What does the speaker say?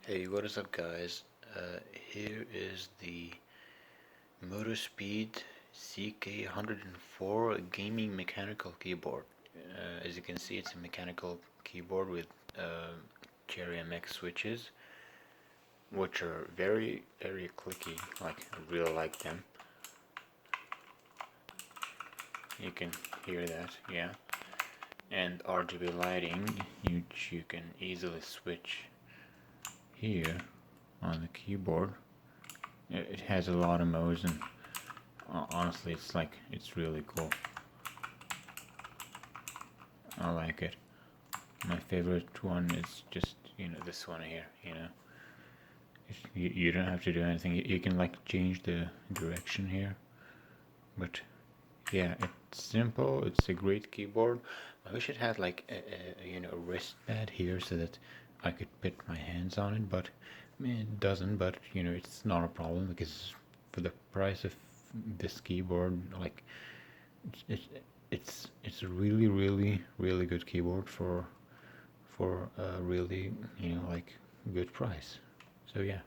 Hey, what is up, guys? Here is the Motospeed ck104 gaming mechanical keyboard. As you can see, it's a mechanical keyboard with Cherry MX switches, which are very clicky. Like, I really like them. You can hear that, yeah. And RGB lighting, which you can easily switch here on the keyboard. It has a lot of modes, and honestly, it's really cool. I like it. My favorite one is just, this one here. You don't have to do anything. You can like change the direction here, but yeah, it's simple. It's a great keyboard. I wish it had like a wrist pad here so that I could put my hands on it, but I mean, it doesn't. But it's not a problem because for the price of this keyboard, like it's it's a really good keyboard for a really like good price. So yeah.